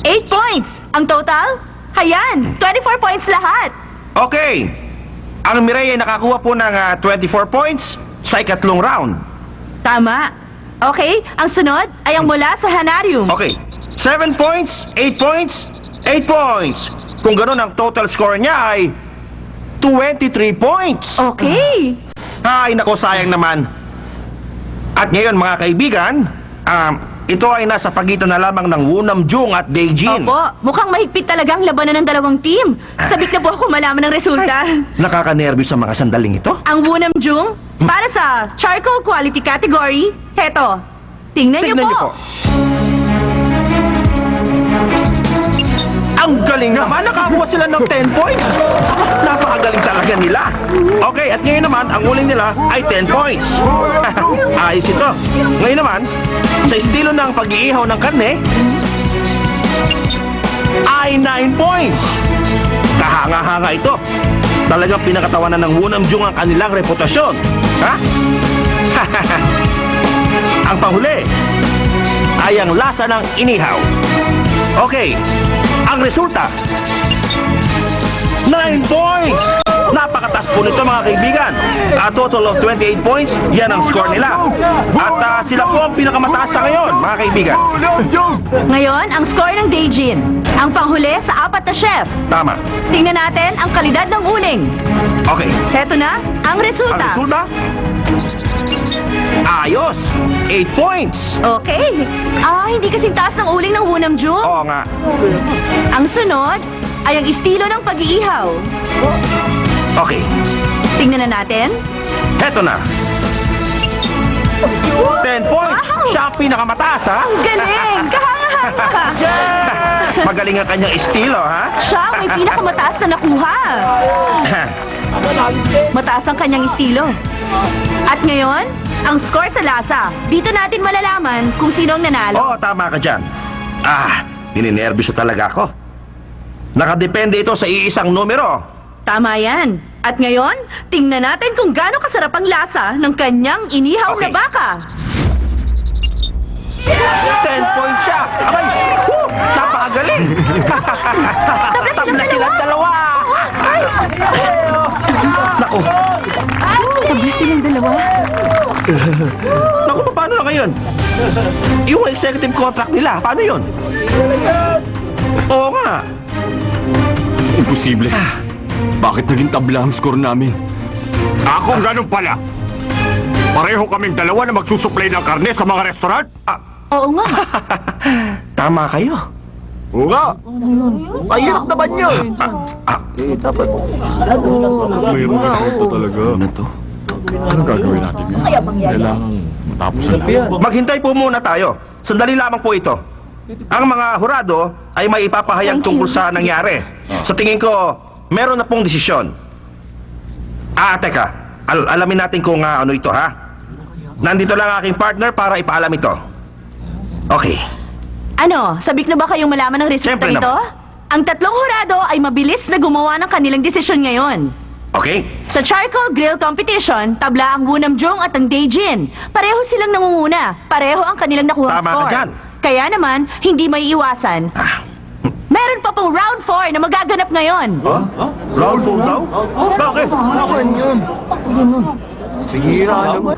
8 points. Ang total? Hayan, 24 points lahat. Okay. Ang Mireya ay nakakuha po ng 24 points sa ikatlong round. Tama. Okay, ang sunod ay ang mula sa Hanarium. Okay. 7 points, 8 points, 8 points. Kung ganun, ang total score niya ay 23 points. Okay. Ay, nako, sayang naman. At ngayon, mga kaibigan, ito ay nasa pagitan na lamang ng Wunamjung at Daejin. Opo, mukhang mahigpit talaga ang labanan ng dalawang team. Sabik na po ako malaman ng resulta. Nakakanervyos sa mga sandaling ito. Ang Wunamjung, para sa charcoal quality category, heto, tingnan niyo po. Ang galing naman, nakakuha sila ng 10 points. Napakagaling talaga nila. Okay, at ngayon naman, ang uling nila ay 10 points. Ayos ito. Ngayon naman, sa estilo ng pag-iihaw ng karne, ay 9 points. Kahanga-hanga ito. Talagang pinakatawanan ng Wunamjung ang kanilang reputasyon. Ha? Ang panghuli ay ang lasa ng inihaw. Okay, ang resulta 9 points! Napakataas po nito, mga kaibigan. A total of 28 points, yan ang score nila. At sila po ang pinakamataas sa ngayon, mga kaibigan. Ngayon, ang score ng Daejin. Ang panghuli sa 4 na chef. Tama. Tingnan natin ang kalidad ng uling. Okay, Heto na, ang ang resulta. resulta? Ayos! 8 points! Okay. Hindi kasing taas ng uling ng Wunamjung. Oo nga. Ang sunod ay ang estilo ng pag-iihaw. Okay, Tingnan na natin. heto na. 10 points! Siya ang pinakamataas, ha? Ang galing! Kahanga-hanga! Magaling ang kanyang estilo, ha? Siya ang may pinakamataas na nakuha. Mataas ang kanyang estilo. At ngayon, ang score sa lasa. Dito natin malalaman kung sino ang nanalo. Oo, tama ka dyan. Nininervyos na talaga ako. Nakadepende ito sa iisang numero. Tama yan. At ngayon, tingnan natin kung gaano kasarap ang lasa ng kanyang inihaw na Okay. baka. 10 points siya. Abay, napakagaling. Tabla silang dalawa. Naku, Tabla silang dalawa. naku, paano na ngayon? Yung executive contract nila, paano yun? Oo nga. Imposible. Bakit naging tabla ang score namin? Ako ganun pala. Pareho kaming dalawa na magsusupply ng karne sa mga restaurant. Oo nga. Tama kayo. Oo nga. Mahirap naman yun. Mayroon na ito talaga. Ano to? Ano gagawin natin ngayon? Kailangan matapos ang lahat. Maghintay po muna tayo. Sandali lamang po ito. Ang mga hurado ay may ipapahayag Thank tungkol you. sa nangyari. Sa tingin ko, meron na pong desisyon. Teka. Alamin natin kung ano ito, ha? Nandito lang aking partner para ipaalam ito. Okay. Ano, sabik na ba kayong malaman ng resulta Siyempre nito? Ang tatlong hurado ay mabilis na gumawa ng kanilang desisyon ngayon. Okay? Sa charcoal grill competition, tabla ang Wunamjung at ang Daejin. Pareho silang nangunguna. Pareho ang kanilang nakuhang Tama ka score. dyan. Kaya naman, hindi may iwasan. Meron pa pong round 4 na magaganap ngayon. Round 4 daw? Bakit? Sige, naman.